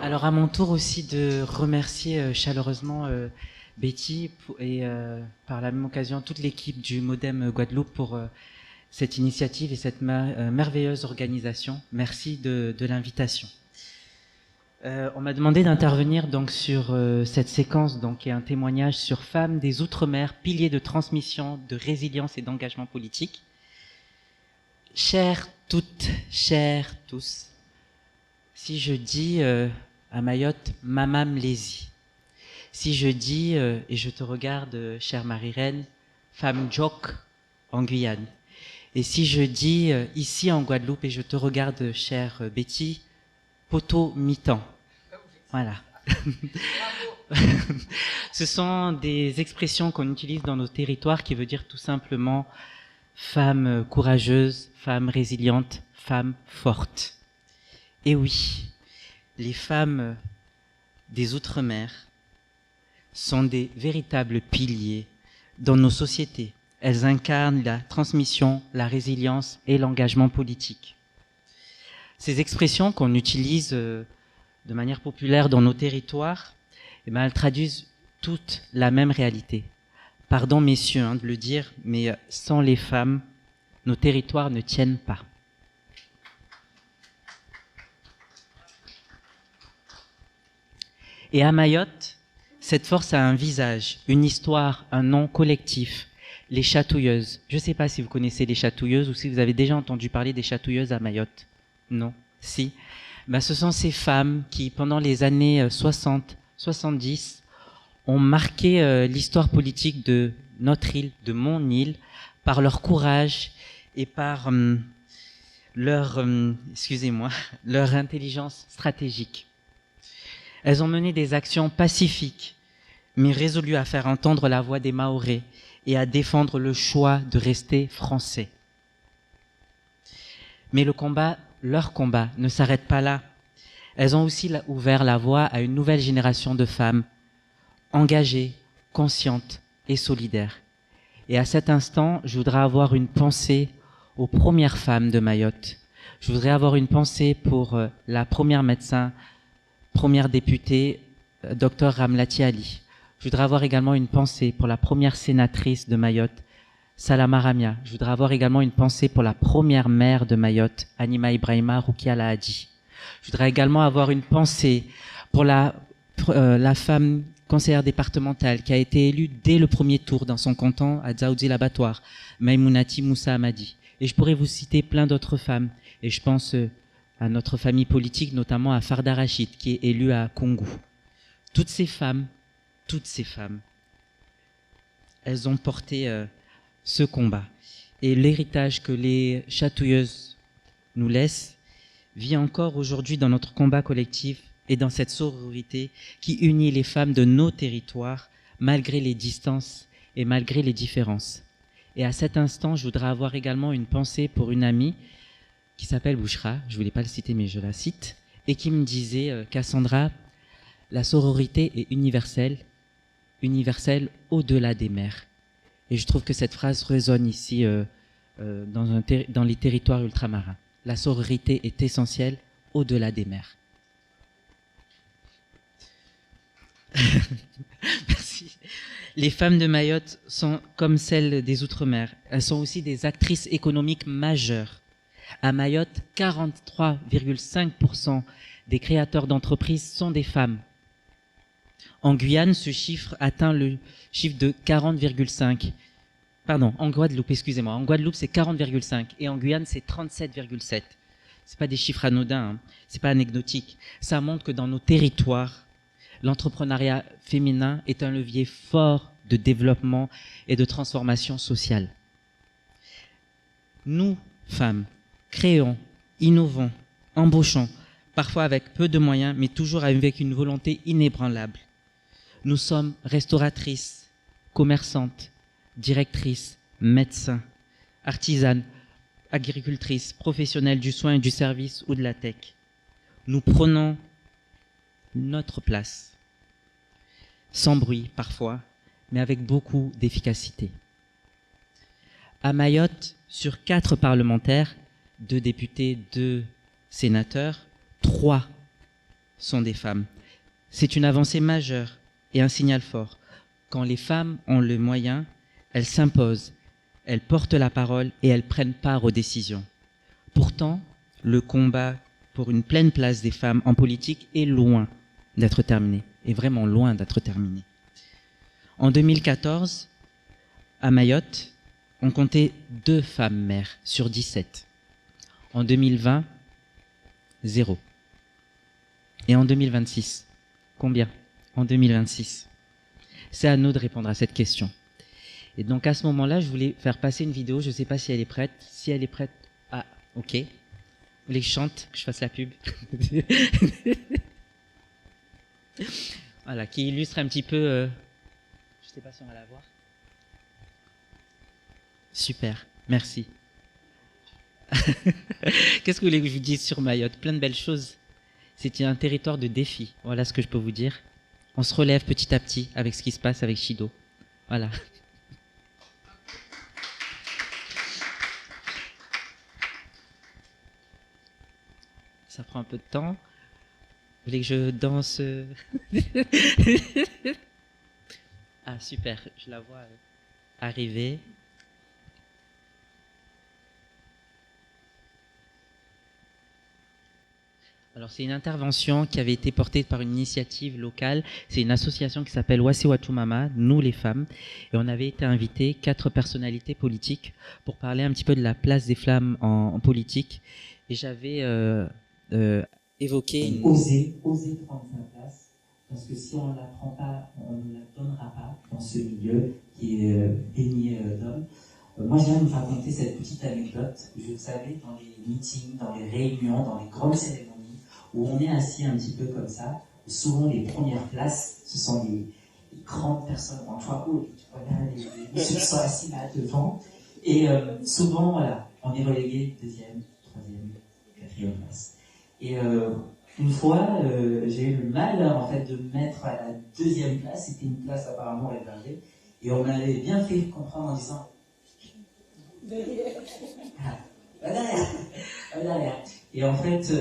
Alors à mon tour aussi de remercier chaleureusement Betty et par la même occasion toute l'équipe du Modem Guadeloupe pour cette initiative et cette merveilleuse organisation. Merci de l'invitation. On m'a demandé d'intervenir donc sur cette séquence donc qui est un témoignage sur femmes des Outre-mer, piliers de transmission, de résilience et d'engagement politique. Chères toutes, chers tous, si je dis à Mayotte, Mama Mlési, si je dis, et je te regarde, chère Marie-Reine, femme Jock en Guyane, et si je dis ici en Guadeloupe, et je te regarde, chère Betty, poteau mi-temps. Voilà. Ce sont des expressions qu'on utilise dans nos territoires qui veut dire tout simplement femme courageuse, femme résiliente, femme forte. Et oui, les femmes des Outre-mer sont des véritables piliers dans nos sociétés. Elles incarnent la transmission, la résilience et l'engagement politique. Ces expressions qu'on utilise de manière populaire dans nos territoires, eh bien, elles traduisent toute la même réalité. Pardon messieurs de le dire, mais sans les femmes, nos territoires ne tiennent pas. Et à Mayotte, cette force a un visage, une histoire, un nom collectif. Les chatouilleuses. Je ne sais pas si vous connaissez les chatouilleuses ou si vous avez déjà entendu parler des chatouilleuses à Mayotte. Non? Si? Ben, ce sont ces femmes qui, pendant les années 60, 70, ont marqué l'histoire politique de notre île, de mon île, par leur courage et par leur intelligence stratégique. Elles ont mené des actions pacifiques, mais résolues à faire entendre la voix des Mahorais et à défendre le choix de rester français. Mais leur combat ne s'arrête pas là. Elles ont aussi ouvert la voie à une nouvelle génération de femmes engagées, conscientes et solidaires. Et à cet instant, je voudrais avoir une pensée aux premières femmes de Mayotte. Je voudrais avoir une pensée pour la première médecin, première députée, Dr Ramlati Ali. Je voudrais avoir également une pensée pour la première sénatrice de Mayotte, Salama Ramia. Je voudrais avoir également une pensée pour la première maire de Mayotte, Anima Ibrahima Roukia Lahadi. Je voudrais également avoir une pensée pour la femme conseillère départementale qui a été élue dès le premier tour dans son canton à Dzaoudzi l'Abattoir, Maïmounati Moussa Amadi. Et je pourrais vous citer plein d'autres femmes. Et je pense à notre famille politique, notamment à Farda Rachid, qui est élue à Kongou. Toutes ces femmes, elles ont porté ce combat. Et l'héritage que les chatouilleuses nous laissent vit encore aujourd'hui dans notre combat collectif et dans cette sororité qui unit les femmes de nos territoires malgré les distances et malgré les différences. Et à cet instant, je voudrais avoir également une pensée pour une amie qui s'appelle Bouchra, je ne voulais pas le citer mais je la cite, et qui me disait Cassandra, la sororité est universelle, universelle au-delà des mers. Et je trouve que cette phrase résonne ici dans les territoires ultramarins. La sororité est essentielle au-delà des mers. Merci. Les femmes de Mayotte sont comme celles des Outre-mer. Elles sont aussi des actrices économiques majeures. À Mayotte, 43,5% des créateurs d'entreprises sont des femmes. En Guyane, ce chiffre atteint le chiffre de 40,5. Pardon, en Guadeloupe, excusez-moi. En Guadeloupe, c'est 40,5 et en Guyane, c'est 37,7. C'est pas des chiffres anodins, hein. C'est pas anecdotique. Ça montre que dans nos territoires, l'entrepreneuriat féminin est un levier fort de développement et de transformation sociale. Nous, femmes, créons, innovons, embauchons, parfois avec peu de moyens, mais toujours avec une volonté inébranlable. Nous sommes restauratrices, commerçantes, directrices, médecins, artisanes, agricultrices, professionnelles du soin et du service ou de la tech. Nous prenons notre place, sans bruit parfois, mais avec beaucoup d'efficacité. À Mayotte, sur 4 parlementaires, 2 députés, 2 sénateurs, 3 sont des femmes. C'est une avancée majeure et un signal fort. Quand les femmes ont le moyen, elles s'imposent, elles portent la parole et elles prennent part aux décisions. Pourtant, le combat pour une pleine place des femmes en politique est loin d'être terminé, est vraiment loin d'être terminé. En 2014, à Mayotte, on comptait 2 femmes maires sur 17. En 2020, 0. Et en 2026, combien? En 2026. C'est à nous de répondre à cette question. Et donc à ce moment-là, je voulais faire passer une vidéo, je ne sais pas si elle est prête. Si elle est prête, ah, ok. Vous voulez que je chante, que je fasse la pub? Voilà, qui illustre un petit peu... je ne sais pas si on va la voir. Super, merci. Qu'est-ce que vous voulez que je vous dise sur Mayotte? Plein de belles choses. C'est un territoire de défi, voilà ce que je peux vous dire. On se relève petit à petit avec ce qui se passe avec Chido. Voilà. Ça prend un peu de temps. Vous voulez que je danse? Ah super, je la vois arriver. Alors c'est une intervention qui avait été portée par une initiative locale. C'est une association qui s'appelle Wasiwatu Mama, nous les femmes. Et on avait été invité 4 personnalités politiques pour parler un petit peu de la place des femmes en politique. Et j'avais évoqué... Oser prendre sa place. Parce que si on ne la prend pas, on ne la donnera pas dans ce milieu qui est baigné d'hommes. Moi, j'aime raconter cette petite anecdote. Je le savais, dans les meetings, dans les réunions, dans les grandes cérémonies, où on est assis un petit peu comme ça. Souvent, les premières places, ce sont les grandes personnes en toit haut. Voilà, les messieurs sont assis là devant. Et souvent, voilà, on est relégué 2e, 3e, 4e place. Et une fois, j'ai eu le malheur en fait de me mettre à la 2e place. C'était une place apparemment réservée. Et on m'avait bien fait comprendre en disant derrière. Derrière. Et en fait,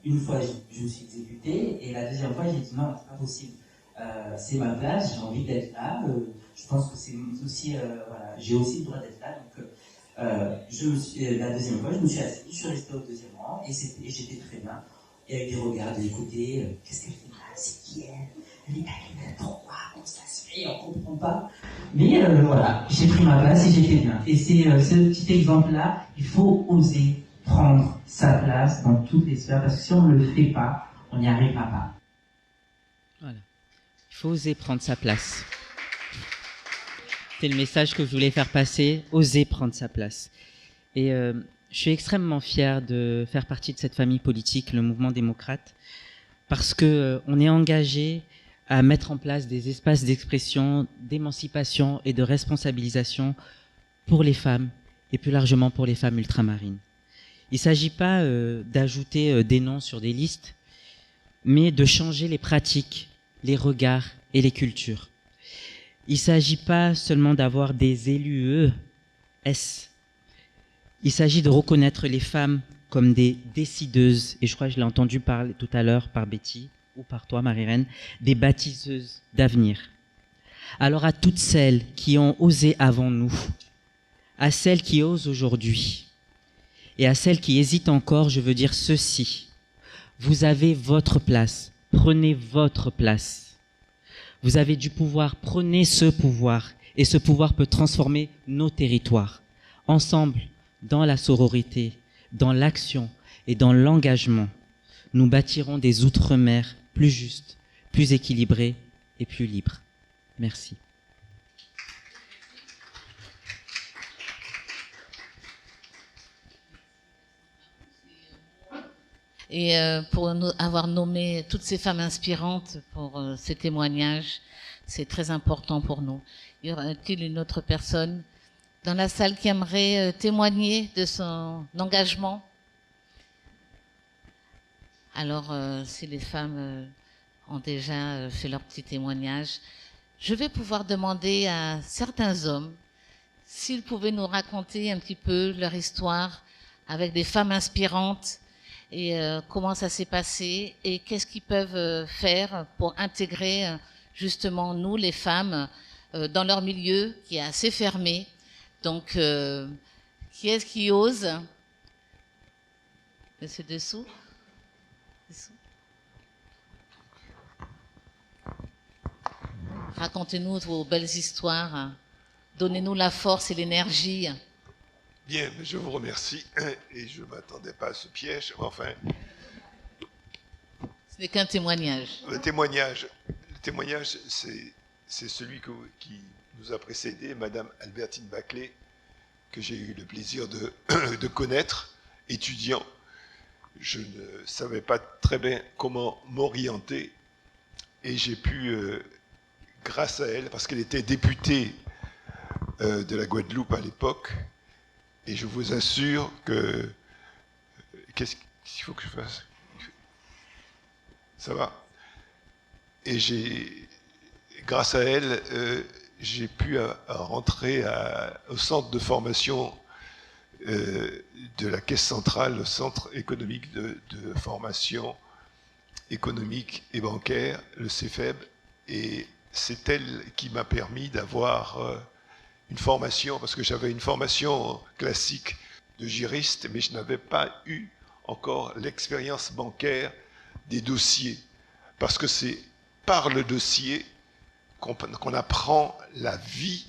une fois, je me suis exécutée, et la 2e fois, j'ai dit non, c'est pas possible. C'est ma place, j'ai envie d'être là. Je pense que c'est aussi, voilà, j'ai aussi le droit d'être là. Donc, la 2e fois, je me suis assise, je suis restée au 2e rang, et j'étais très bien. Et avec des regards de côté, qu'est-ce qu'elle fait là? C'est qui elle est pas pourquoi? Comment ça se fait? On comprend pas. Mais voilà, j'ai pris ma place et j'étais bien. Et c'est ce petit exemple-là, il faut oser prendre sa place dans toutes les sphères, parce que si on ne le fait pas, on n'y arrivera pas. Voilà. Il faut oser prendre sa place. C'est le message que je voulais faire passer, oser prendre sa place. Et je suis extrêmement fier de faire partie de cette famille politique, le mouvement démocrate, parce que on est engagé à mettre en place des espaces d'expression, d'émancipation et de responsabilisation pour les femmes, et plus largement pour les femmes ultramarines. Il ne s'agit pas d'ajouter des noms sur des listes, mais de changer les pratiques, les regards et les cultures. Il ne s'agit pas seulement d'avoir des élus ES. Il s'agit de reconnaître les femmes comme des décideuses, et je crois que je l'ai entendu parler tout à l'heure par Betty, ou par toi Marie-Reine, des bâtisseuses d'avenir. Alors à toutes celles qui ont osé avant nous, à celles qui osent aujourd'hui, et à celles qui hésitent encore, je veux dire ceci. Vous avez votre place. Prenez votre place. Vous avez du pouvoir. Prenez ce pouvoir. Et ce pouvoir peut transformer nos territoires. Ensemble, dans la sororité, dans l'action et dans l'engagement, nous bâtirons des outre-mer plus justes, plus équilibrés et plus libres. Merci. Et pour avoir nommé toutes ces femmes inspirantes pour ces témoignages, c'est très important pour nous. Y aura-t-il une autre personne dans la salle qui aimerait témoigner de son engagement? Alors, si les femmes ont déjà fait leur petit témoignage, je vais pouvoir demander à certains hommes s'ils pouvaient nous raconter un petit peu leur histoire avec des femmes inspirantes et comment ça s'est passé et qu'est-ce qu'ils peuvent faire pour intégrer justement nous, les femmes, dans leur milieu qui est assez fermé. Donc, qui est-ce qui ose? Monsieur Dessous. Racontez-nous vos belles histoires. Donnez-nous la force et l'énergie. Bien, je vous remercie et je ne m'attendais pas à ce piège. Enfin, ce n'est qu'un témoignage. Le témoignage, c'est celui qui nous a précédé, Madame Albertine Baclay, que j'ai eu le plaisir de connaître, étudiant. Je ne savais pas très bien comment m'orienter et j'ai pu, grâce à elle, parce qu'elle était députée de la Guadeloupe à l'époque, et je vous assure que... Qu'est-ce qu'il faut que je fasse? Ça va? Et grâce à elle, j'ai pu rentrer au centre de formation de la Caisse centrale, le centre économique de formation économique et bancaire, le CEFEB, et c'est elle qui m'a permis d'avoir une formation, parce que j'avais une formation classique de juriste, mais je n'avais pas eu encore l'expérience bancaire des dossiers, parce que c'est par le dossier qu'on apprend la vie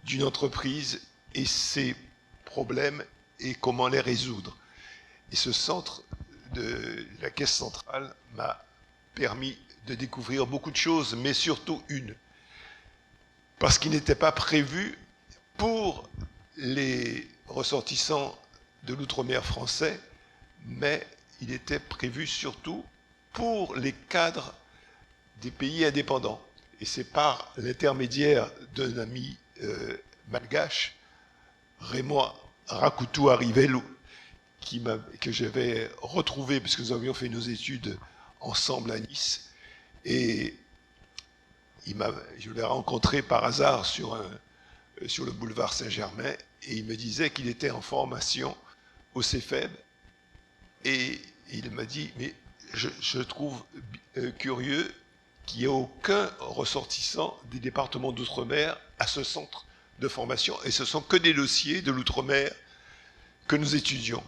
d'une entreprise et ses problèmes et comment les résoudre. Et ce centre de la Caisse centrale m'a permis de découvrir beaucoup de choses, mais surtout une, parce qu'il n'était pas prévu pour les ressortissants de l'outre-mer français, mais il était prévu surtout pour les cadres des pays indépendants. Et c'est par l'intermédiaire d'un ami malgache, Raymond Rakoutou Arrivelou, que j'avais retrouvé, puisque nous avions fait nos études ensemble à Nice, et je l'ai rencontré par hasard sur le boulevard Saint-Germain, et il me disait qu'il était en formation au CEFEB, et il m'a dit, mais je trouve curieux qu'il n'y ait aucun ressortissant des départements d'outre-mer à ce centre de formation, et ce sont que des dossiers de l'outre-mer que nous étudions.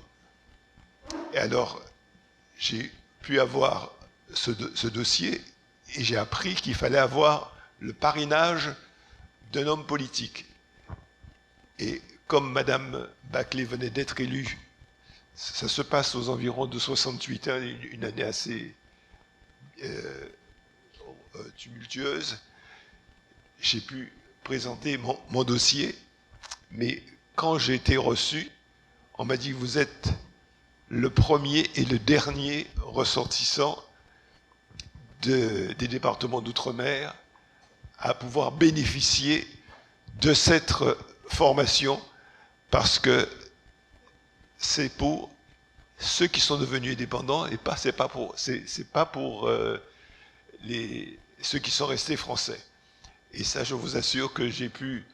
Et alors, j'ai pu avoir ce dossier, et j'ai appris qu'il fallait avoir le parrainage d'un homme politique. Et comme Madame Baclay venait d'être élue, ça se passe aux environs de 68 ans, une année assez tumultueuse, j'ai pu présenter mon dossier, mais quand j'ai été reçu, on m'a dit, vous êtes le premier et le dernier ressortissant des départements d'outre-mer à pouvoir bénéficier de cette formation, parce que c'est pour ceux qui sont devenus indépendants et c'est pas pour ceux qui sont restés français. Et ça, je vous assure que j'ai pu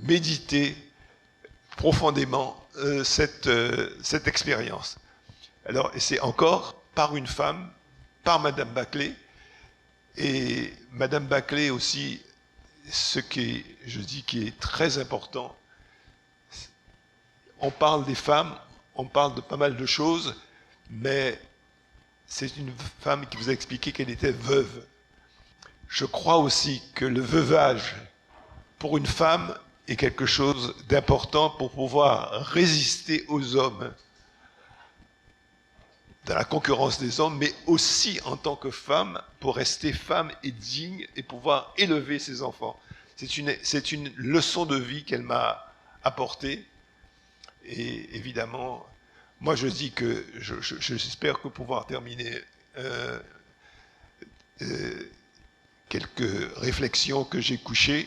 méditer profondément cette expérience. Alors, et c'est encore par une femme, par Madame Baclay, et Madame Baclay aussi, ce qui est très important. On parle des femmes, on parle de pas mal de choses, mais c'est une femme qui vous a expliqué qu'elle était veuve. Je crois aussi que le veuvage, pour une femme, est quelque chose d'important pour pouvoir résister aux hommes, dans la concurrence des hommes, mais aussi en tant que femme, pour rester femme et digne et pouvoir élever ses enfants. C'est une leçon de vie qu'elle m'a apportée. Et évidemment, moi je dis que j'espère que pouvoir terminer quelques réflexions que j'ai couchées.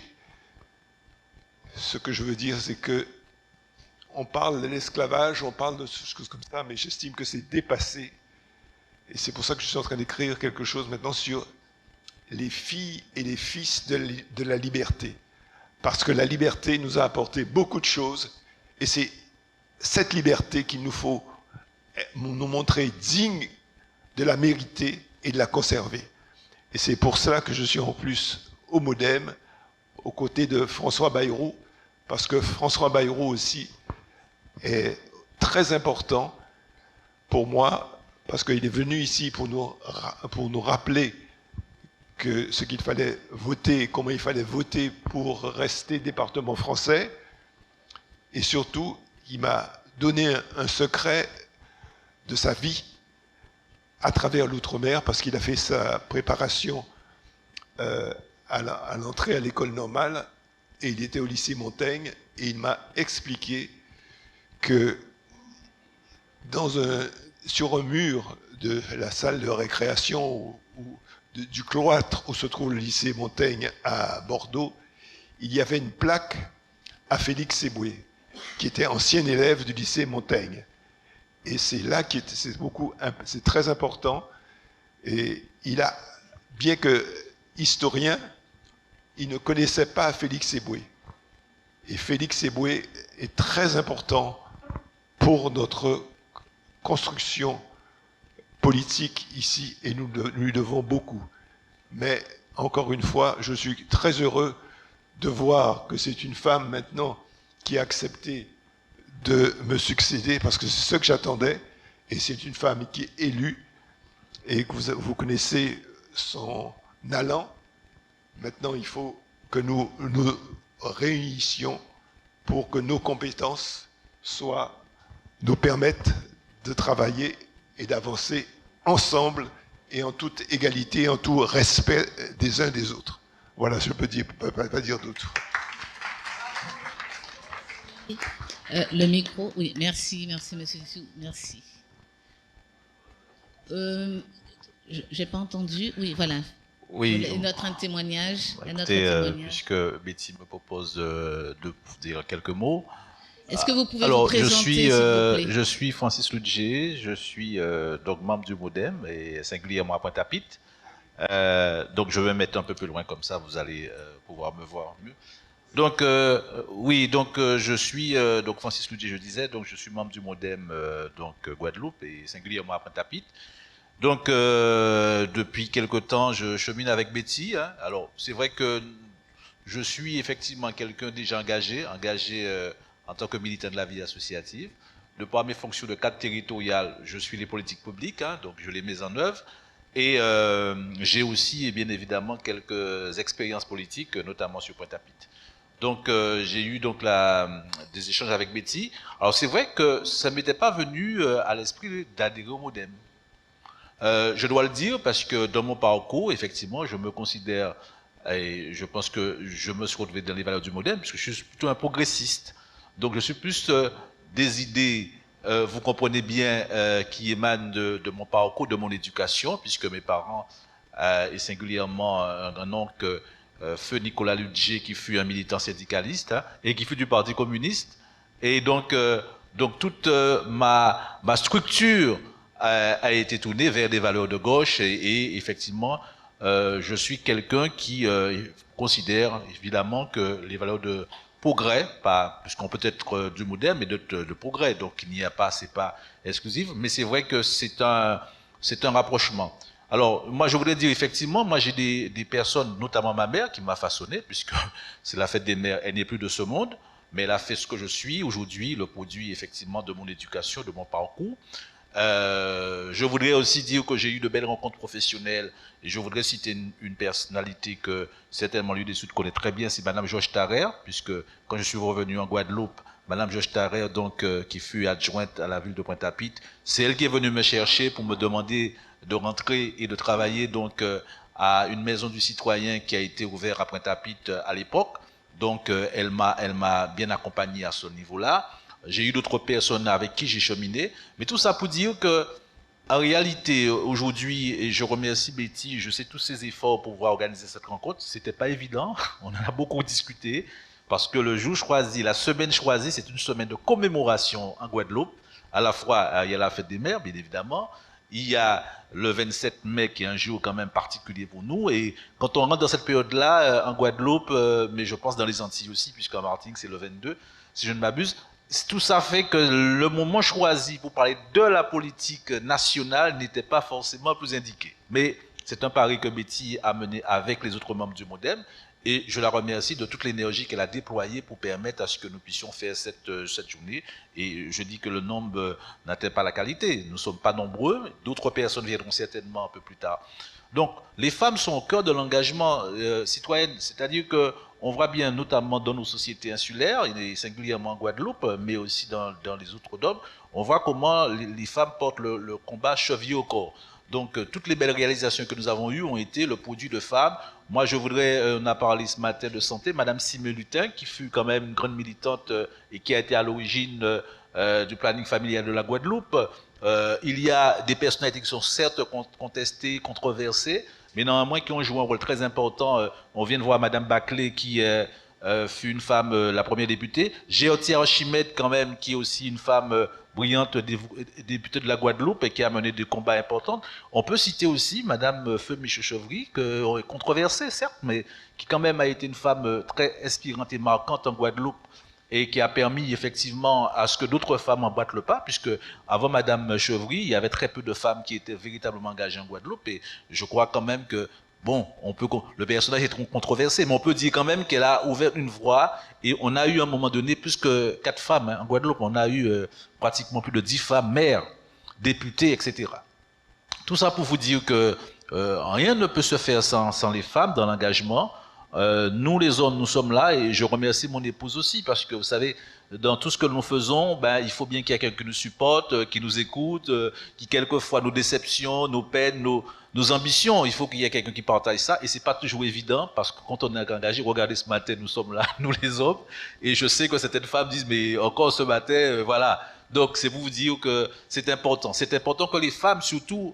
Ce que je veux dire, c'est que on parle de l'esclavage, on parle de choses comme ça, mais j'estime que c'est dépassé. Et c'est pour ça que je suis en train d'écrire quelque chose maintenant sur les filles et les fils de la liberté. Parce que la liberté nous a apporté beaucoup de choses, et c'est cette liberté qu'il nous faut nous montrer dignes de la mériter et de la conserver. Et c'est pour cela que je suis en plus au MODEM, aux côtés de François Bayrou, parce que François Bayrou aussi est très important pour moi, parce qu'il est venu ici pour nous rappeler que ce qu'il fallait voter, comment il fallait voter pour rester département français. Et surtout, il m'a donné un secret de sa vie à travers l'outre-mer, parce qu'il a fait sa préparation à l'entrée à l'école normale, et il était au lycée Montaigne, et il m'a expliqué que sur un mur de la salle de récréation du cloître où se trouve le lycée Montaigne à Bordeaux, il y avait une plaque à Félix Eboué, qui était ancien élève du lycée Montaigne. Et c'est là c'est très important. Et bien que historien, il ne connaissait pas Félix Eboué. Et Félix Eboué est très important pour notre construction politique ici, et nous lui devons beaucoup. Mais encore une fois, je suis très heureux de voir que c'est une femme maintenant qui a accepté de me succéder, parce que c'est ce que j'attendais, et c'est une femme qui est élue, et que vous connaissez son allant. Maintenant, il faut que nous nous réunissions pour que nos compétences nous permettent de travailler et d'avancer ensemble et en toute égalité, en tout respect des uns des autres. Voilà, je peux pas dire d'autre. Le micro, oui, merci, monsieur Sissou, merci. J'ai pas entendu, oui, voilà. Oui. Notre témoignage. Puisque Betty me propose de dire quelques mots. Est-ce que vous pouvez vous présenter, s'il vous plaît ? Je suis Francis Ludger, je suis donc membre du MODEM et singulièrement à Pointe-à-Pitre. Donc je vais mettre un peu plus loin, comme ça vous allez pouvoir me voir mieux. Donc oui, donc je suis donc Francis Ludger, je disais, donc je suis membre du MODEM donc Guadeloupe et singulièrement à Pointe-à-Pitre. Donc depuis quelque temps, je chemine avec Betty. Hein. Alors c'est vrai que je suis effectivement quelqu'un déjà engagé en tant que militant de la vie associative. De par mes fonctions de cadre territorial, je suis les politiques publiques, hein, donc je les mets en œuvre. Et j'ai aussi, bien évidemment, quelques expériences politiques, notamment sur Pointe-à-Pitre. Donc j'ai eu donc des échanges avec Betty. Alors c'est vrai que ça ne m'était pas venu à l'esprit d'adhérer au MODEM. Je dois le dire parce que dans mon parcours, effectivement, je me considère, et je pense que je me suis retrouvé dans les valeurs du MODEM, puisque je suis plutôt un progressiste. Donc je suis plus des idées, vous comprenez bien, qui émanent de mon parcours, de mon éducation, puisque mes parents, et singulièrement un oncle, feu Nicolas Ludger, qui fut un militant syndicaliste, hein, et qui fut du Parti communiste. Et donc toute ma structure a été tournée vers des valeurs de gauche, et effectivement, je suis quelqu'un qui considère évidemment que les valeurs de progrès, puisqu'on peut être du MODEM, mais de progrès, donc il n'y a pas, c'est pas exclusif, mais c'est vrai que c'est un rapprochement. Alors, moi, je voudrais dire, effectivement, moi, j'ai des personnes, notamment ma mère, qui m'a façonné, puisque c'est la fête des mères, elle n'est plus de ce monde, mais elle a fait ce que je suis aujourd'hui, le produit, effectivement, de mon éducation, de mon parcours. Je voudrais aussi dire que j'ai eu de belles rencontres professionnelles, et je voudrais citer une personnalité que certainement lui des Sud connaît très bien, c'est Madame Georges Tarrer, puisque quand je suis revenu en Guadeloupe, Madame Georges Tarrer, donc, qui fut adjointe à la ville de Pointe-à-Pitre, c'est elle qui est venue me chercher pour me demander de rentrer et de travailler donc à une maison du citoyen qui a été ouverte à Pointe-à-Pitre à l'époque. Donc elle m'a bien accompagné à ce niveau-là. J'ai eu d'autres personnes avec qui j'ai cheminé, mais tout ça pour dire que en réalité aujourd'hui, et je remercie Betty, je sais tous ses efforts pour pouvoir organiser cette rencontre, c'était pas évident. On en a beaucoup discuté parce que le jour choisi, la semaine choisie, c'est une semaine de commémoration en Guadeloupe. À la fois il y a la fête des mères, bien évidemment. Il y a le 27 mai qui est un jour quand même particulier pour nous, et quand on rentre dans cette période-là, en Guadeloupe, mais je pense dans les Antilles aussi, puisqu'en Martinique c'est le 22, si je ne m'abuse, tout ça fait que le moment choisi pour parler de la politique nationale n'était pas forcément le plus indiqué. Mais c'est un pari que Betty a mené avec les autres membres du MODEM, et je la remercie de toute l'énergie qu'elle a déployée pour permettre à ce que nous puissions faire cette journée. Et je dis que le nombre n'atteint pas la qualité. Nous ne sommes pas nombreux, d'autres personnes viendront certainement un peu plus tard. Donc, les femmes sont au cœur de l'engagement citoyen, c'est-à-dire que on voit bien, notamment dans nos sociétés insulaires, et singulièrement en Guadeloupe, mais aussi dans les autres DOM, on voit comment les femmes portent le combat chevillé au corps. Donc, toutes les belles réalisations que nous avons eues ont été le produit de femmes. Moi, je voudrais, on a parlé ce matin de santé, Madame Simone Lutin, qui fut quand même une grande militante et qui a été à l'origine du planning familial de la Guadeloupe. Il y a des personnalités qui sont certes contestées, controversées, mais néanmoins qui ont joué un rôle très important. On vient de voir Madame Baclé qui fut une femme, la première députée. Géotière Archimède quand même, qui est aussi une femme brillante députée de la Guadeloupe et qui a mené des combats importants. On peut citer aussi Madame Feu Michel Chevry, controversée certes, mais qui quand même a été une femme très inspirante et marquante en Guadeloupe, et qui a permis effectivement à ce que d'autres femmes emboîtent le pas, puisque avant Madame Chevry, il y avait très peu de femmes qui étaient véritablement engagées en Guadeloupe, et je crois quand même que, bon, le personnage est controversé, mais on peut dire quand même qu'elle a ouvert une voie, et on a eu à un moment donné plus que 4 femmes, hein, en Guadeloupe, on a eu pratiquement plus de 10 femmes, maires, députées, etc. Tout ça pour vous dire que rien ne peut se faire sans les femmes dans l'engagement. Nous les hommes, nous sommes là, et je remercie mon épouse aussi, parce que vous savez, dans tout ce que nous faisons, il faut bien qu'il y ait quelqu'un qui nous supporte, qui nous écoute, qui quelquefois nos déceptions, nos peines, nos ambitions, il faut qu'il y ait quelqu'un qui partage ça, et c'est pas toujours évident, parce que quand on est engagé, regardez ce matin, nous sommes là, nous les hommes, et je sais que certaines femmes disent, mais encore ce matin, voilà. Donc c'est pour vous dire que c'est important que les femmes surtout,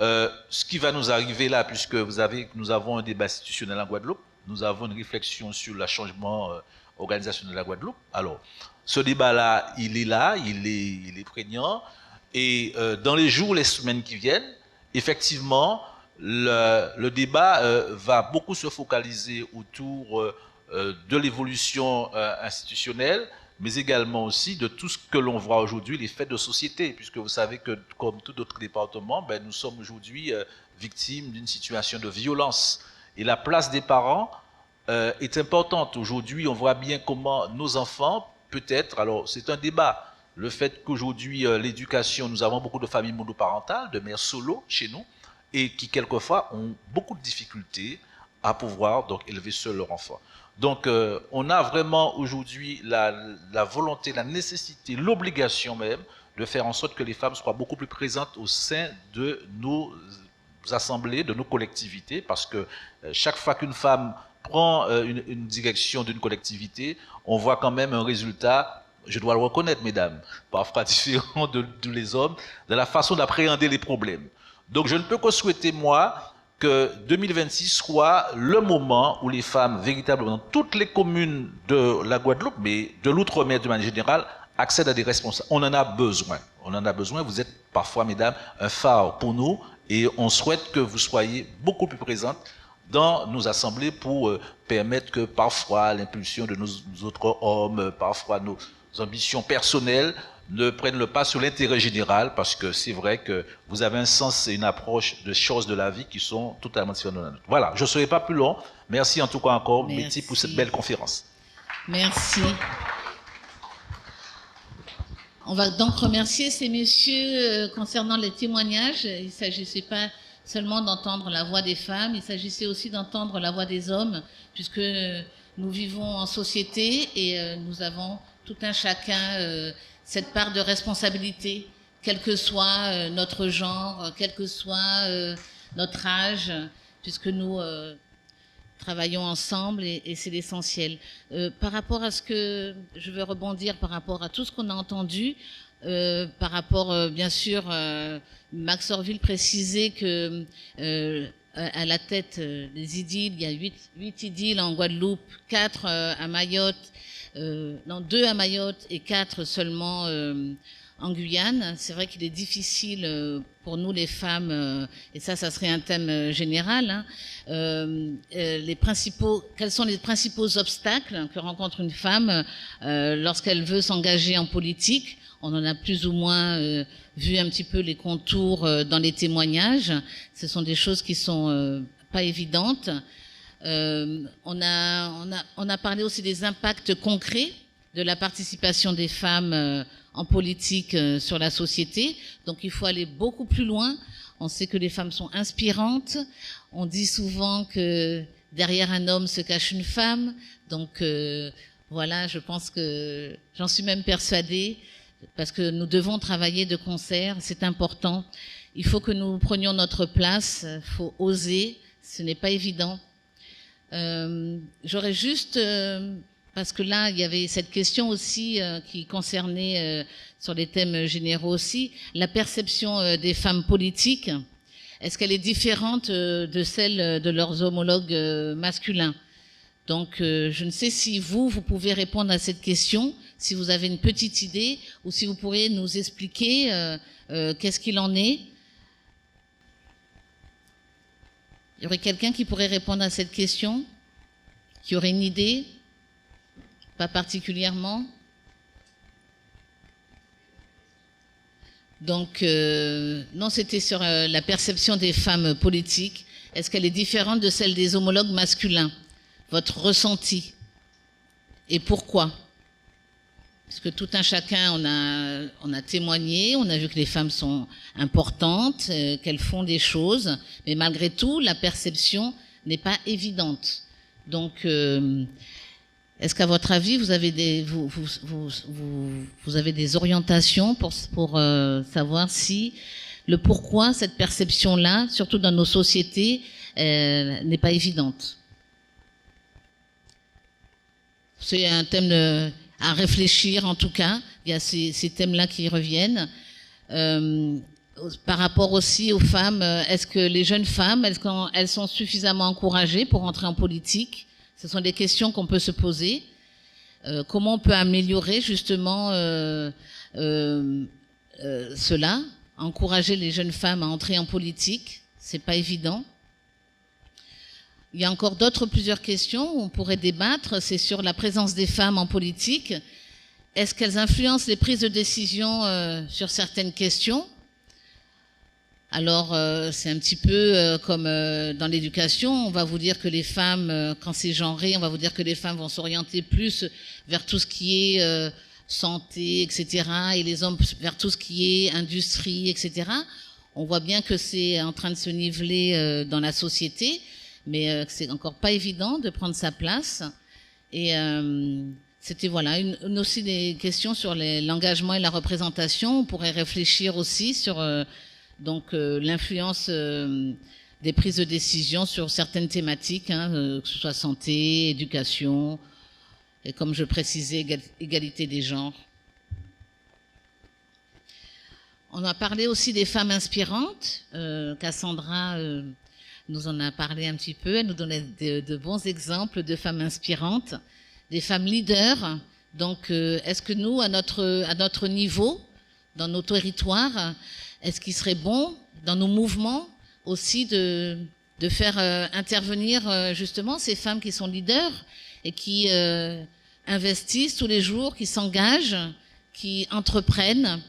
ce qui va nous arriver là, puisque nous avons un débat institutionnel en Guadeloupe, nous avons une réflexion sur le changement organisationnel de la Guadeloupe. Alors, ce débat-là, il est prégnant, et dans les jours, les semaines qui viennent, effectivement, le débat va beaucoup se focaliser autour de l'évolution institutionnelle, mais également aussi de tout ce que l'on voit aujourd'hui, les faits de société, puisque vous savez que, comme tout autre département, nous sommes aujourd'hui victimes d'une situation de violence. Et la place des parents est importante. Aujourd'hui, on voit bien comment nos enfants, peut-être, alors c'est un débat, le fait qu'aujourd'hui, l'éducation, nous avons beaucoup de familles monoparentales, de mères solo chez nous, et qui, quelquefois, ont beaucoup de difficultés à pouvoir donc élever seuls leurs enfants. Donc, on a vraiment aujourd'hui la volonté, la nécessité, l'obligation même de faire en sorte que les femmes soient beaucoup plus présentes au sein de nos assemblées, de nos collectivités, parce que chaque fois qu'une femme prend une direction d'une collectivité, on voit quand même un résultat, je dois le reconnaître, mesdames, parfois différent de les hommes, de la façon d'appréhender les problèmes. Donc, je ne peux que souhaiter, moi, que 2026 soit le moment où les femmes, véritablement, dans toutes les communes de la Guadeloupe, mais de l'outre-mer de manière générale, accèdent à des responsables. On en a besoin. On en a besoin. Vous êtes parfois, mesdames, un phare pour nous, et on souhaite que vous soyez beaucoup plus présentes dans nos assemblées pour permettre que parfois l'impulsion de nos autres hommes, parfois nos ambitions personnelles, ne prennent le pas sur l'intérêt général, parce que c'est vrai que vous avez un sens et une approche de choses de la vie qui sont totalement différentes de la nôtre. Voilà, je ne serai pas plus long. Merci en tout cas encore, Betty, pour cette belle conférence. Merci. On va donc remercier ces messieurs concernant les témoignages. Il ne s'agissait pas seulement d'entendre la voix des femmes, il s'agissait aussi d'entendre la voix des hommes, puisque nous vivons en société et nous avons tout un chacun cette part de responsabilité, quel que soit notre genre, quel que soit notre âge, puisque nous travaillons ensemble et c'est l'essentiel. Par rapport à ce que je veux rebondir, par rapport à tout ce qu'on a entendu, par rapport, bien sûr, Max Orville précisait que à la tête des idyles, il y a 8 idyles en Guadeloupe, 4 à Mayotte, non 2 à Mayotte et 4 seulement en Guyane. C'est vrai qu'il est difficile pour nous les femmes, et ça serait un thème général, hein, quels sont les principaux obstacles que rencontre une femme lorsqu'elle veut s'engager en politique. On en a plus ou moins vu un petit peu les contours dans les témoignages. Ce sont des choses qui sont pas évidentes. On a parlé aussi des impacts concrets de la participation des femmes en politique sur la société. Donc il faut aller beaucoup plus loin. On sait que les femmes sont inspirantes. On dit souvent que derrière un homme se cache une femme. Donc voilà, je pense que j'en suis même persuadée, parce que nous devons travailler de concert, c'est important. Il faut que nous prenions notre place, il faut oser, ce n'est pas évident. J'aurais juste, parce que là, il y avait cette question aussi qui concernait, sur les thèmes généraux aussi, la perception des femmes politiques. Est-ce qu'elle est différente de celle de leurs homologues masculins? Donc, je ne sais si vous pouvez répondre à cette question, si vous avez une petite idée, ou si vous pourriez nous expliquer qu'est-ce qu'il en est. Il y aurait quelqu'un qui pourrait répondre à cette question? Qui aurait une idée? Pas particulièrement? Donc, non, c'était sur la perception des femmes politiques. Est-ce qu'elle est différente de celle des homologues masculins? Votre ressenti? Et pourquoi? Parce que tout un chacun, on a témoigné, on a vu que les femmes sont importantes, qu'elles font des choses, mais malgré tout, la perception n'est pas évidente. Donc, est-ce qu'à votre avis, vous avez des orientations pour savoir si le pourquoi cette perception-là, surtout dans nos sociétés, n'est pas évidente? C'est un thème à réfléchir, en tout cas. Il y a ces thèmes-là qui reviennent. Par rapport aussi aux femmes, est-ce que les jeunes femmes, elles sont suffisamment encouragées pour entrer en politique? Ce sont des questions qu'on peut se poser. Comment on peut améliorer justement cela? Encourager les jeunes femmes à entrer en politique, c'est pas évident. Il y a encore plusieurs questions où on pourrait débattre. C'est sur la présence des femmes en politique. Est-ce qu'elles influencent les prises de décision sur certaines questions? Alors, c'est un petit peu comme dans l'éducation. On va vous dire que les femmes, quand c'est genré, on va vous dire que les femmes vont s'orienter plus vers tout ce qui est santé, etc. et les hommes vers tout ce qui est industrie, etc. On voit bien que c'est en train de se niveler dans la société, mais c'est encore pas évident de prendre sa place. Et c'était voilà aussi des questions sur l'engagement et la représentation. On pourrait réfléchir aussi sur l'influence des prises de décision sur certaines thématiques, que ce soit santé, éducation, et comme je précisais, égalité des genres. On a parlé aussi des femmes inspirantes. Cassandra nous en a parlé un petit peu. Elle nous donnait de bons exemples de femmes inspirantes, des femmes leaders. Donc, est-ce que nous, à notre niveau, dans nos territoires, est-ce qu'il serait bon, dans nos mouvements, aussi de faire intervenir justement ces femmes qui sont leaders et qui investissent tous les jours, qui s'engagent, qui entreprennent?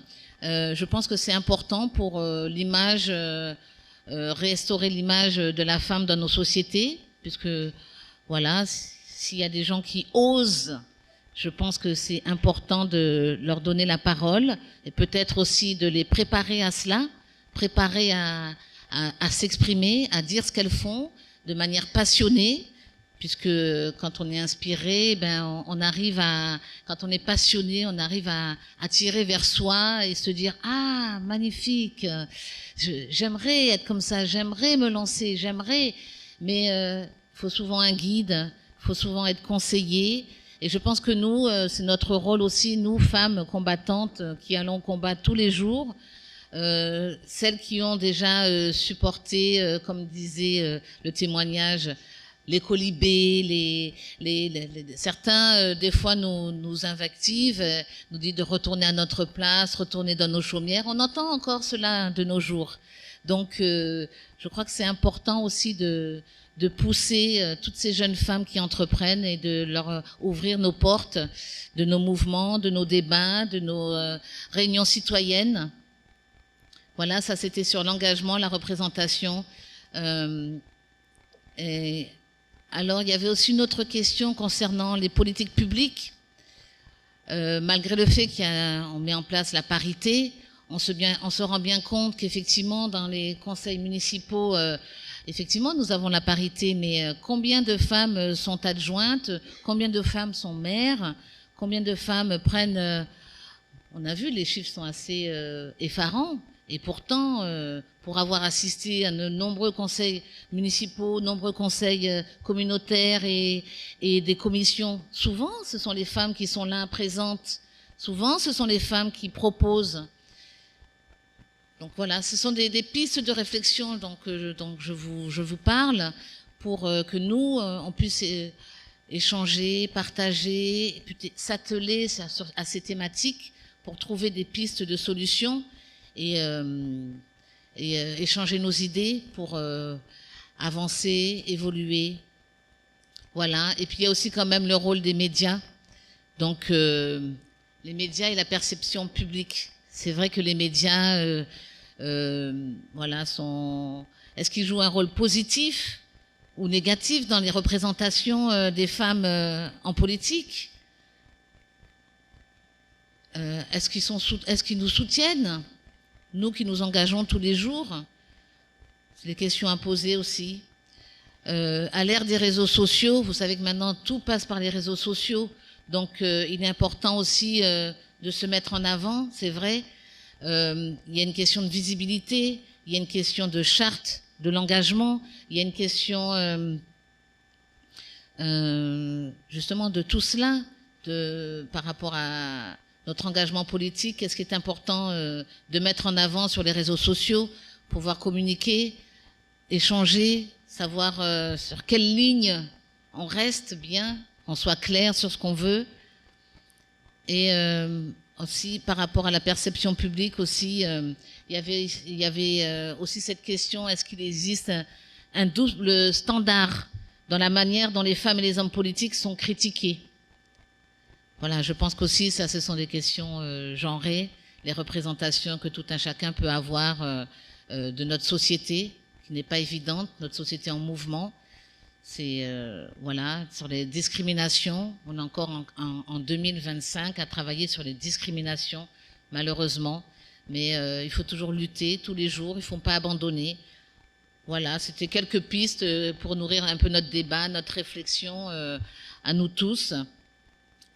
Je pense que c'est important pour l'image, restaurer l'image de la femme dans nos sociétés, puisque voilà, s'il y a des gens qui osent, je pense que c'est important de leur donner la parole et peut-être aussi de les préparer à cela, préparer à s'exprimer, à dire ce qu'elles font de manière passionnée, puisque quand on est inspiré, on arrive quand on est passionné, on arrive à tirer vers soi et se dire « Ah, magnifique, j'aimerais être comme ça, j'aimerais me lancer, j'aimerais… » Mais faut souvent un guide, faut souvent être conseillé. Et je pense que nous, c'est notre rôle aussi, nous, femmes combattantes, qui allons combattre tous les jours, celles qui ont déjà supporté, comme disait le témoignage, les colibés, certains, des fois, nous invectivent, nous disent de retourner à notre place, retourner dans nos chaumières. On entend encore cela de nos jours. Donc, je crois que c'est important aussi de pousser toutes ces jeunes femmes qui entreprennent et de leur ouvrir nos portes de nos mouvements, de nos débats, de nos réunions citoyennes. Voilà, ça c'était sur l'engagement, la représentation. Et alors, il y avait aussi une autre question concernant les politiques publiques. Malgré le fait qu'on met en place la parité, on se rend bien compte qu'effectivement, dans les conseils municipaux, effectivement, nous avons la parité, mais combien de femmes sont adjointes, combien de femmes sont maires, combien de femmes prennent... on a vu, les chiffres sont assez effarants. Et pourtant, pour avoir assisté à de nombreux conseils municipaux, nombreux conseils communautaires et des commissions, souvent, ce sont les femmes qui sont là présentes. Souvent, ce sont les femmes qui proposent. Donc voilà, ce sont des pistes de réflexion donc je vous parle pour que nous, on puisse échanger, partager, s'atteler à ces thématiques pour trouver des pistes de solutions et échanger nos idées pour avancer, évoluer. Voilà. Et puis il y a aussi quand même le rôle des médias. Donc les médias et la perception publique. C'est vrai que les médias, voilà, est-ce qu'ils jouent un rôle positif ou négatif dans les représentations des femmes en politique? Est-ce qu'ils nous soutiennent, nous qui nous engageons tous les jours? C'est des questions à poser aussi. À l'ère des réseaux sociaux, vous savez que maintenant tout passe par les réseaux sociaux, donc il est important aussi de se mettre en avant, c'est vrai. Il y a une question de visibilité, il y a une question de charte de l'engagement, il y a une question justement de tout cela, par rapport à notre engagement politique. Qu'est-ce qui est important de mettre en avant sur les réseaux sociaux, pouvoir communiquer, échanger, savoir sur quelle ligne on reste bien, qu'on soit clair sur ce qu'on veut. Et aussi par rapport à la perception publique aussi, il y avait aussi cette question, est-ce qu'il existe un double standard dans la manière dont les femmes et les hommes politiques sont critiqués? Voilà, je pense qu'aussi ça, ce sont des questions genrées, les représentations que tout un chacun peut avoir de notre société, qui n'est pas évidente, notre société en mouvement. C'est voilà, sur les discriminations, on est encore en 2025 à travailler sur les discriminations, malheureusement, mais il faut toujours lutter tous les jours, il ne faut pas abandonner. Voilà, c'était quelques pistes pour nourrir un peu notre débat, notre réflexion à nous tous.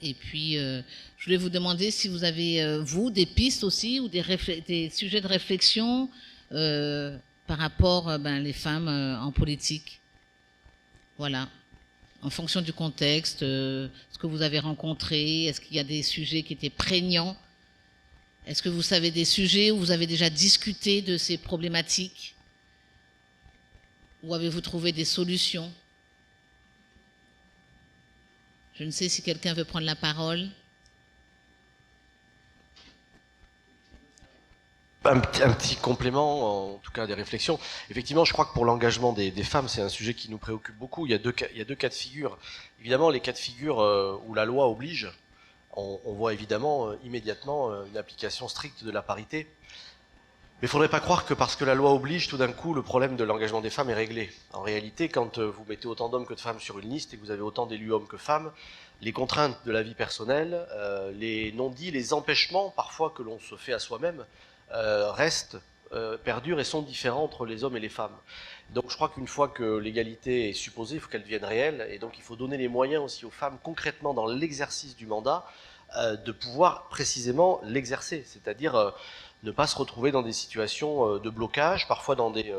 Et puis, je voulais vous demander si vous avez, vous, des pistes aussi ou des sujets de réflexion par rapport les femmes en politique. Voilà, en fonction du contexte, ce que vous avez rencontré, est-ce qu'il y a des sujets qui étaient prégnants? Est-ce que vous savez des sujets où vous avez déjà discuté de ces problématiques? Où avez-vous trouvé des solutions? Je ne sais si quelqu'un veut prendre la parole. Un petit complément, en tout cas des réflexions. Effectivement, je crois que pour l'engagement des femmes, c'est un sujet qui nous préoccupe beaucoup. Il y a deux cas de figure. Évidemment, les cas de figure où la loi oblige, on voit évidemment immédiatement une application stricte de la parité. Mais il ne faudrait pas croire que parce que la loi oblige, tout d'un coup, le problème de l'engagement des femmes est réglé. En réalité, quand vous mettez autant d'hommes que de femmes sur une liste et que vous avez autant d'élus hommes que femmes, les contraintes de la vie personnelle, les non-dits, les empêchements parfois que l'on se fait à soi-même, restent, perdurent et sont différents entre les hommes et les femmes. Donc je crois qu'une fois que l'égalité est supposée, il faut qu'elle devienne réelle, et donc il faut donner les moyens aussi aux femmes concrètement dans l'exercice du mandat de pouvoir précisément l'exercer, c'est-à-dire ne pas se retrouver dans des situations de blocage, parfois dans des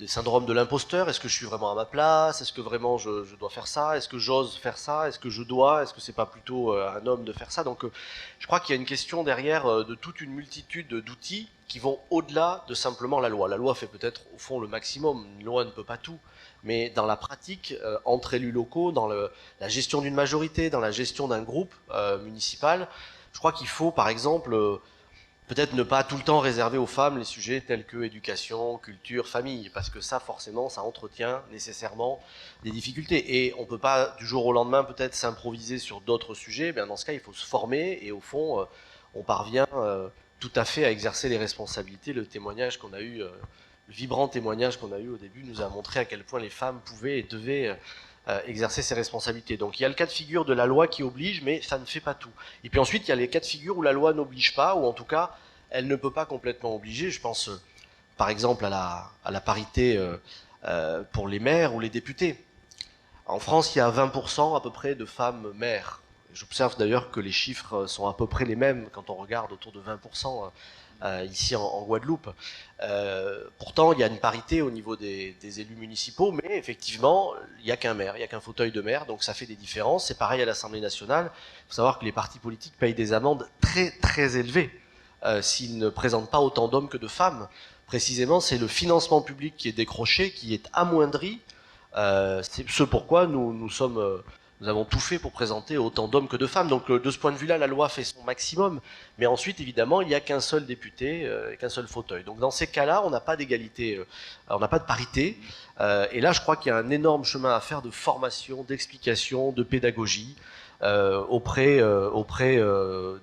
syndromes de l'imposteur. Est-ce que je suis vraiment à ma place? Est-ce que vraiment je dois faire ça? Est-ce que j'ose faire ça? Est-ce que je dois? Est-ce que c'est pas plutôt un homme de faire ça? Donc je crois qu'il y a une question derrière de toute une multitude d'outils qui vont au-delà de simplement la loi. La loi fait peut-être au fond le maximum, une loi ne peut pas tout, mais dans la pratique, entre élus locaux, dans la gestion d'une majorité, dans la gestion d'un groupe municipal, je crois qu'il faut par exemple peut-être ne pas tout le temps réserver aux femmes les sujets tels que éducation, culture, famille, parce que ça, forcément, ça entretient nécessairement des difficultés. Et on ne peut pas, du jour au lendemain, peut-être s'improviser sur d'autres sujets. Bien, dans ce cas, il faut se former, et au fond, on parvient tout à fait à exercer les responsabilités. Le témoignage qu'on a eu, le vibrant témoignage qu'on a eu au début, nous a montré à quel point les femmes pouvaient et devaient exercer ses responsabilités. Donc il y a le cas de figure de la loi qui oblige, mais ça ne fait pas tout. Et puis ensuite, il y a les cas de figure où la loi n'oblige pas, ou en tout cas, elle ne peut pas complètement obliger. Je pense par exemple à la parité pour les maires ou les députés. En France, il y a 20% à peu près de femmes maires. J'observe d'ailleurs que les chiffres sont à peu près les mêmes quand on regarde autour de 20% ici en Guadeloupe. Pourtant, il y a une parité au niveau des élus municipaux, mais effectivement, il n'y a qu'un maire, il n'y a qu'un fauteuil de maire, donc ça fait des différences. C'est pareil à l'Assemblée nationale. Il faut savoir que les partis politiques payent des amendes très très élevées s'ils ne présentent pas autant d'hommes que de femmes. Précisément, c'est le financement public qui est décroché, qui est amoindri. C'est ce pourquoi nous avons tout fait pour présenter autant d'hommes que de femmes. Donc de ce point de vue-là, la loi fait son maximum. Mais ensuite, évidemment, il n'y a qu'un seul député et qu'un seul fauteuil. Donc dans ces cas-là, on n'a pas d'égalité, on n'a pas de parité. Et là, je crois qu'il y a un énorme chemin à faire de formation, d'explication, de pédagogie auprès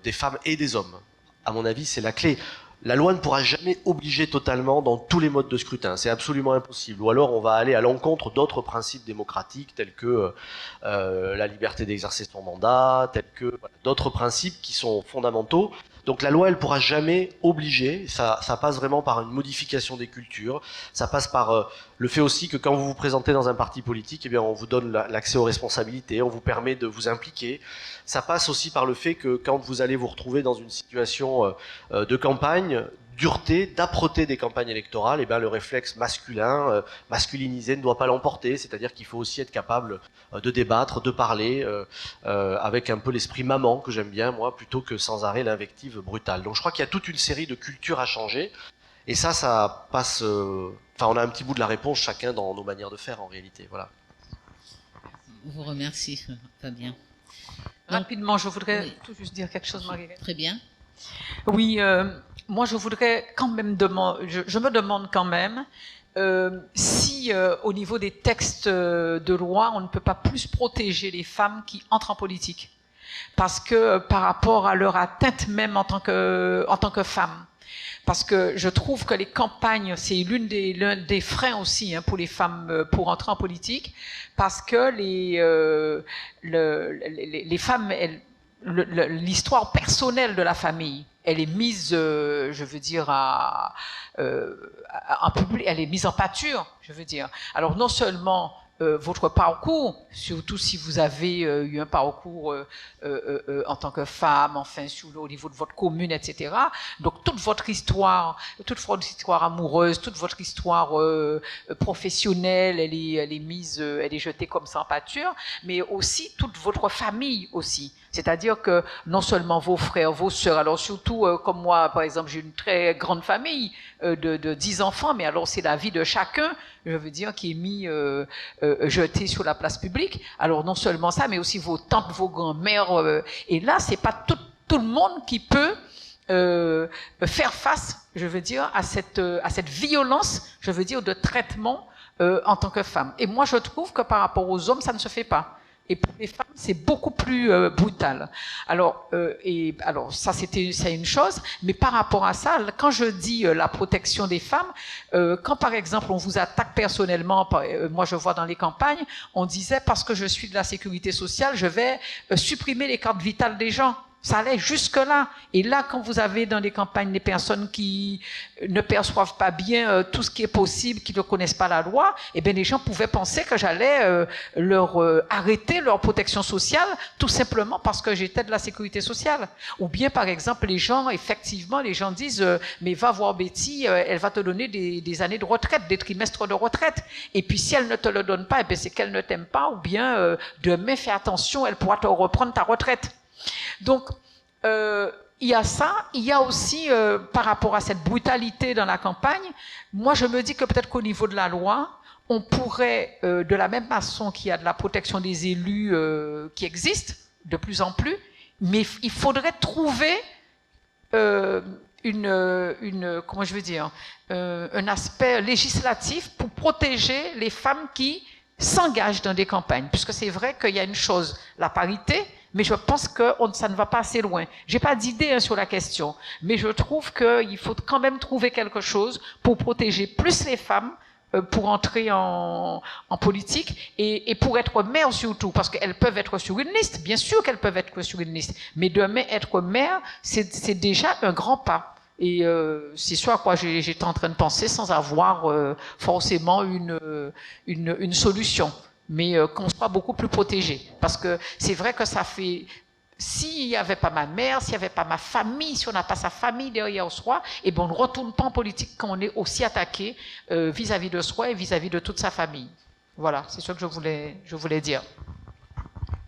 des femmes et des hommes. À mon avis, c'est la clé. La loi ne pourra jamais obliger totalement dans tous les modes de scrutin, c'est absolument impossible. Ou alors on va aller à l'encontre d'autres principes démocratiques tels que la liberté d'exercer son mandat, tels que d'autres principes qui sont fondamentaux. Donc la loi, elle pourra jamais obliger, ça passe vraiment par une modification des cultures, ça passe par le fait aussi que quand vous vous présentez dans un parti politique, eh bien on vous donne l'accès aux responsabilités, on vous permet de vous impliquer. Ça passe aussi par le fait que quand vous allez vous retrouver dans une situation de campagne, dureté, d'âpreté des campagnes électorales, et bien le réflexe masculin, masculinisé ne doit pas l'emporter, c'est-à-dire qu'il faut aussi être capable de débattre, de parler, avec un peu l'esprit maman que j'aime bien moi, plutôt que sans arrêt l'invective brutale. Donc je crois qu'il y a toute une série de cultures à changer, et ça passe... Enfin, on a un petit bout de la réponse chacun dans nos manières de faire en réalité, voilà. Je vous remercie, Fabien. Rapidement, je voudrais tout juste dire quelque chose, Marguerite. Très bien. Oui, moi je voudrais quand même je me demande quand même si au niveau des textes de loi, on ne peut pas plus protéger les femmes qui entrent en politique. Parce que par rapport à leur atteinte même en tant que femme. Parce que je trouve que les campagnes, c'est l'un des freins aussi pour les femmes pour entrer en politique, parce que les femmes, l'histoire personnelle de la famille, elle est mise, je veux dire, en public, elle est mise en pâture, je veux dire. Alors non seulement votre parcours, surtout si vous avez eu un parcours en tant que femme, enfin au niveau de votre commune, etc. Donc toute votre histoire amoureuse, toute votre histoire professionnelle, elle est mise, elle est jetée comme ça en pâture, mais aussi toute votre famille aussi. C'est-à-dire que non seulement vos frères, vos sœurs, alors surtout comme moi, par exemple, j'ai une très grande famille de 10 enfants, mais alors c'est la vie de chacun, je veux dire, qui est mis jeté sur la place publique. Alors non seulement ça, mais aussi vos tantes, vos grands-mères. Et là, c'est pas tout le monde qui peut faire face, je veux dire, à cette violence, je veux dire, de traitement en tant que femme. Et moi, je trouve que par rapport aux hommes, ça ne se fait pas. Et pour les femmes, c'est beaucoup plus brutal. Alors ça, c'est une chose. Mais par rapport à ça, quand je dis la protection des femmes, quand par exemple on vous attaque personnellement, moi je vois dans les campagnes, on disait parce que je suis de la sécurité sociale, je vais supprimer les cartes vitales des gens. Ça allait jusque-là. Et là, quand vous avez dans les campagnes des personnes qui ne perçoivent pas bien tout ce qui est possible, qui ne connaissent pas la loi, eh bien, les gens pouvaient penser que j'allais leur arrêter leur protection sociale, tout simplement parce que j'étais de la sécurité sociale. Ou bien, par exemple, les gens disent, mais va voir Betty, elle va te donner des années de retraite, des trimestres de retraite. Et puis, si elle ne te le donne pas, eh bien, c'est qu'elle ne t'aime pas, ou bien, demain, fais attention, elle pourra te reprendre ta retraite. Donc, il y a ça. Il y a aussi, par rapport à cette brutalité dans la campagne, moi je me dis que peut-être qu'au niveau de la loi, on pourrait, de la même façon qu'il y a de la protection des élus qui existe de plus en plus, mais il faudrait trouver comment je veux dire, un aspect législatif pour protéger les femmes qui s'engagent dans des campagnes. Puisque c'est vrai qu'il y a une chose, la parité, mais je pense que ça ne va pas assez loin. J'ai pas d'idée sur la question, mais je trouve qu'il faut quand même trouver quelque chose pour protéger plus les femmes pour entrer en politique et pour être mère surtout, parce qu'elles peuvent être sur une liste, bien sûr qu'elles peuvent être sur une liste, mais demain être mère, c'est déjà un grand pas. Et c'est ce à quoi j'étais en train de penser sans avoir forcément une solution. Mais qu'on soit beaucoup plus protégé. Parce que c'est vrai que ça fait... S'il n'y avait pas ma mère, s'il n'y avait pas ma famille, si on n'a pas sa famille derrière soi, eh ben on ne retourne pas en politique quand on est aussi attaqué vis-à-vis de soi et vis-à-vis de toute sa famille. Voilà, c'est ce que je voulais dire.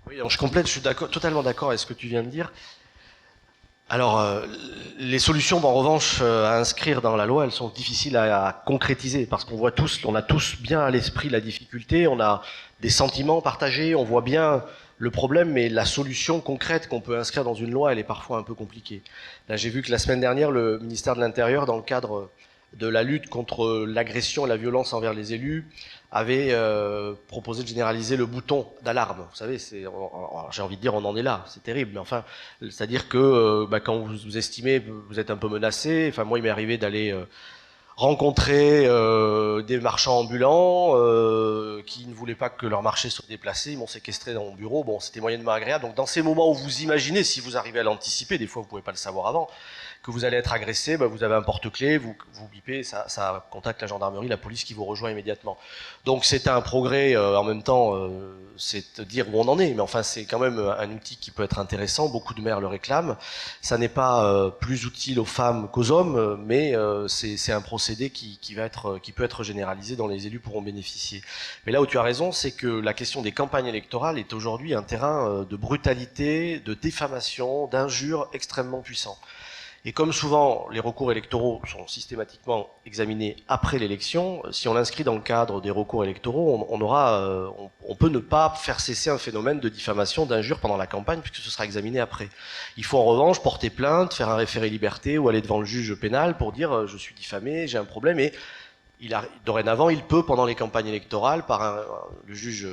Oui, alors je complète, je suis totalement d'accord avec ce que tu viens de dire. Alors, les solutions, en revanche, à inscrire dans la loi, elles sont difficiles à concrétiser parce qu'on on a tous bien à l'esprit la difficulté, on a des sentiments partagés, on voit bien le problème, mais la solution concrète qu'on peut inscrire dans une loi, elle est parfois un peu compliquée. Là, j'ai vu que la semaine dernière, le ministère de l'Intérieur, dans le cadre de la lutte contre l'agression et la violence envers les élus, avait proposé de généraliser le bouton d'alarme. Vous savez, j'ai envie de dire, on en est là, c'est terrible. Mais enfin, c'est-à-dire que quand vous estimez, vous êtes un peu menacé. Enfin, moi, il m'est arrivé d'aller rencontrer des marchands ambulants qui ne voulaient pas que leur marché soit déplacé. Ils m'ont séquestré dans mon bureau. Bon, c'était moyennement agréable. Donc, dans ces moments où vous imaginez, si vous arrivez à l'anticiper, des fois, vous pouvez pas le savoir avant, que vous allez être agressé, vous avez un porte-clés, vous bipez, ça contacte la gendarmerie, la police qui vous rejoint immédiatement. Donc c'est un progrès, en même temps, c'est de dire où on en est, mais enfin c'est quand même un outil qui peut être intéressant, beaucoup de maires le réclament. Ça n'est pas plus utile aux femmes qu'aux hommes, mais c'est un procédé qui peut être généralisé, dont les élus pourront bénéficier. Mais là où tu as raison, c'est que la question des campagnes électorales est aujourd'hui un terrain de brutalité, de diffamation, d'injures extrêmement puissant. Et comme souvent, les recours électoraux sont systématiquement examinés après l'élection, si on l'inscrit dans le cadre des recours électoraux, on peut ne pas faire cesser un phénomène de diffamation, d'injure pendant la campagne, puisque ce sera examiné après. Il faut en revanche porter plainte, faire un référé liberté ou aller devant le juge pénal pour dire je suis diffamé, j'ai un problème, et dorénavant, il peut, pendant les campagnes électorales, le juge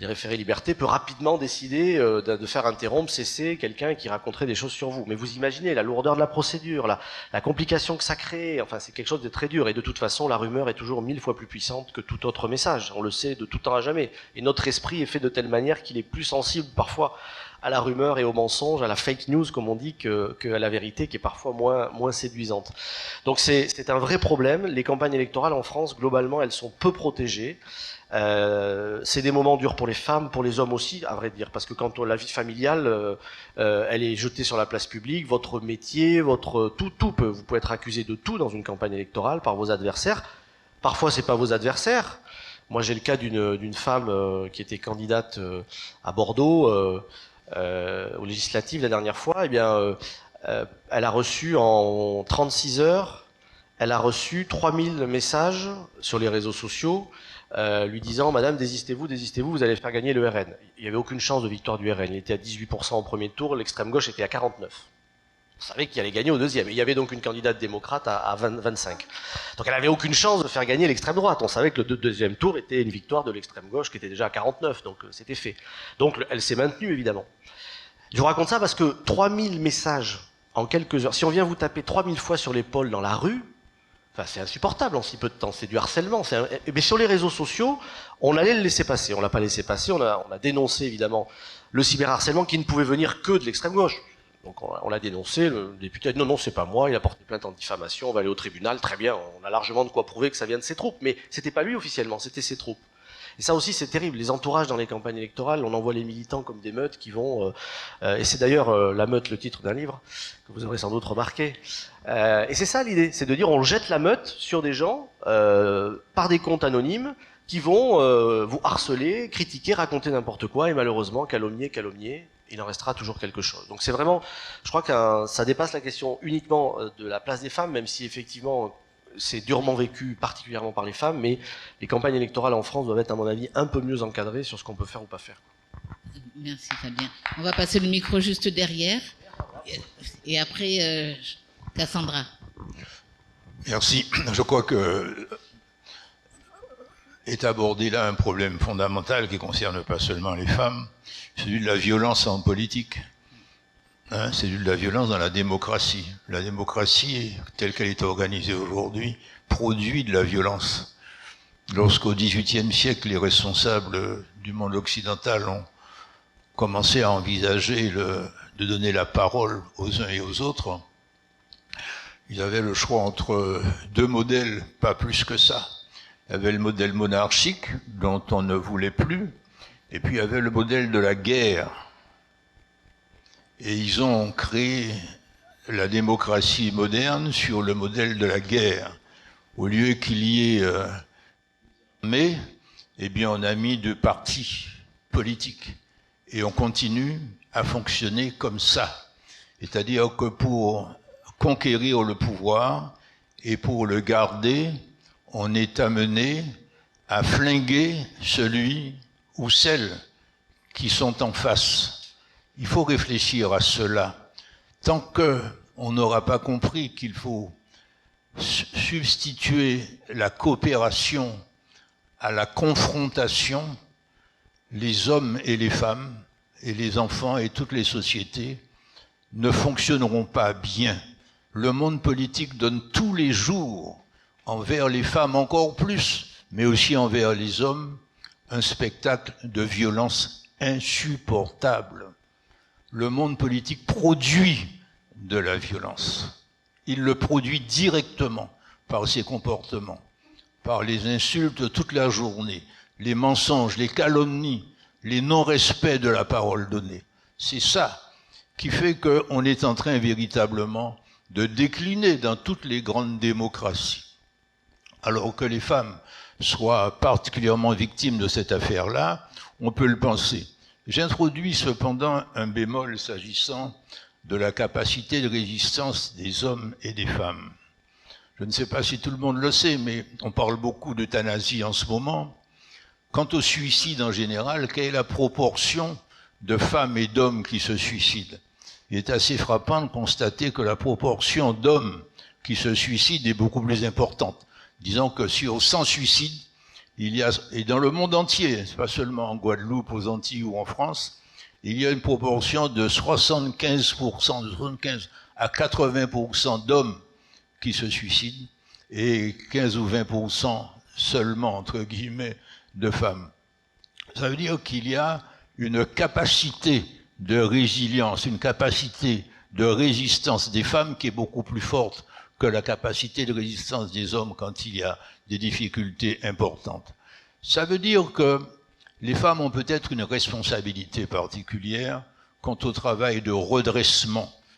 des référés liberté peut rapidement décider de faire interrompre, cesser quelqu'un qui raconterait des choses sur vous. Mais vous imaginez la lourdeur de la procédure, la complication que ça crée, enfin c'est quelque chose de très dur. Et de toute façon, la rumeur est toujours 1000 fois plus puissante que tout autre message. On le sait de tout temps à jamais. Et notre esprit est fait de telle manière qu'il est plus sensible parfois à la rumeur et au mensonge, à la fake news, comme on dit, qu'à la vérité, qui est parfois moins séduisante. Donc c'est un vrai problème. Les campagnes électorales en France, globalement, elles sont peu protégées. C'est des moments durs pour les femmes, pour les hommes aussi, à vrai dire, parce que quand la vie familiale, elle est jetée sur la place publique, votre métier, vous pouvez être accusé de tout dans une campagne électorale par vos adversaires. Parfois, c'est pas vos adversaires. Moi, j'ai le cas d'une femme qui était candidate à Bordeaux. Aux législatives la dernière fois, elle a reçu en 36 heures, elle a reçu 3000 messages sur les réseaux sociaux lui disant « Madame, désistez-vous, vous allez faire gagner le RN ». Il n'y avait aucune chance de victoire du RN, il était à 18% au premier tour, l'extrême gauche était à 49%. On savait qu'il allait gagner au deuxième. Il y avait donc une candidate démocrate à 25. Donc elle n'avait aucune chance de faire gagner l'extrême droite. On savait que le deuxième tour était une victoire de l'extrême gauche qui était déjà à 49, donc c'était fait. Donc elle s'est maintenue, évidemment. Je vous raconte ça parce que 3000 messages en quelques heures, si on vient vous taper 3000 fois sur l'épaule dans la rue, enfin c'est insupportable en si peu de temps, c'est du harcèlement. Mais sur les réseaux sociaux, on allait le laisser passer. On l'a pas laissé passer, on a dénoncé évidemment le cyberharcèlement qui ne pouvait venir que de l'extrême gauche. Donc on l'a dénoncé, le député a dit non, c'est pas moi, il a porté plainte en diffamation, on va aller au tribunal, très bien, on a largement de quoi prouver que ça vient de ses troupes, mais c'était pas lui officiellement, c'était ses troupes. Et ça aussi c'est terrible, les entourages dans les campagnes électorales, on envoie les militants comme des meutes qui vont, et c'est d'ailleurs la meute le titre d'un livre, que vous aurez sans doute remarqué, et c'est ça l'idée, c'est de dire on jette la meute sur des gens, par des comptes anonymes, qui vont vous harceler, critiquer, raconter n'importe quoi, et malheureusement calomnier, il en restera toujours quelque chose. Donc c'est vraiment, je crois que ça dépasse la question uniquement de la place des femmes, même si effectivement c'est durement vécu, particulièrement par les femmes, mais les campagnes électorales en France doivent être, à mon avis, un peu mieux encadrées sur ce qu'on peut faire ou pas faire. Merci Fabien. On va passer le micro juste derrière, et après Cassandra. Merci. Je crois que est abordé là un problème fondamental qui concerne pas seulement les femmes, celui de la violence en politique. C'est celui de la violence dans la démocratie. La démocratie, telle qu'elle est organisée aujourd'hui, produit de la violence. Lorsqu'au XVIIIe siècle, les responsables du monde occidental ont commencé à envisager de donner la parole aux uns et aux autres, ils avaient le choix entre deux modèles, pas plus que ça. Il y avait le modèle monarchique, dont on ne voulait plus, et puis il y avait le modèle de la guerre. Et ils ont créé la démocratie moderne sur le modèle de la guerre. Au lieu qu'il y ait mais, eh bien on a mis deux partis politiques. Et on continue à fonctionner comme ça. C'est-à-dire que pour conquérir le pouvoir et pour le garder, on est amené à flinguer celui ou celle qui sont en face. Il faut réfléchir à cela. Tant qu'on n'aura pas compris qu'il faut substituer la coopération à la confrontation, les hommes et les femmes, et les enfants et toutes les sociétés ne fonctionneront pas bien. Le monde politique donne tous les jours, envers les femmes encore plus, mais aussi envers les hommes, un spectacle de violence insupportable. Le monde politique produit de la violence. Il le produit directement par ses comportements, par les insultes toute la journée, les mensonges, les calomnies, les non-respects de la parole donnée. C'est ça qui fait qu'on est en train véritablement de décliner dans toutes les grandes démocraties. Alors que les femmes soient particulièrement victimes de cette affaire-là, on peut le penser. J'introduis cependant un bémol s'agissant de la capacité de résistance des hommes et des femmes. Je ne sais pas si tout le monde le sait, mais on parle beaucoup d'euthanasie en ce moment. Quant au suicide en général, quelle est la proportion de femmes et d'hommes qui se suicident? Il est assez frappant de constater que la proportion d'hommes qui se suicident est beaucoup plus importante. Disons que sur 100 suicides, il y a, et dans le monde entier, c'est pas seulement en Guadeloupe, aux Antilles ou en France, il y a une proportion de 75%, de 75 à 80% d'hommes qui se suicident et 15 ou 20% seulement, entre guillemets, de femmes. Ça veut dire qu'il y a une capacité de résilience, une capacité de résistance des femmes qui est beaucoup plus forte que la capacité de résistance des hommes quand il y a des difficultés importantes. Ça veut dire que les femmes ont peut-être une responsabilité particulière quant au travail de redressement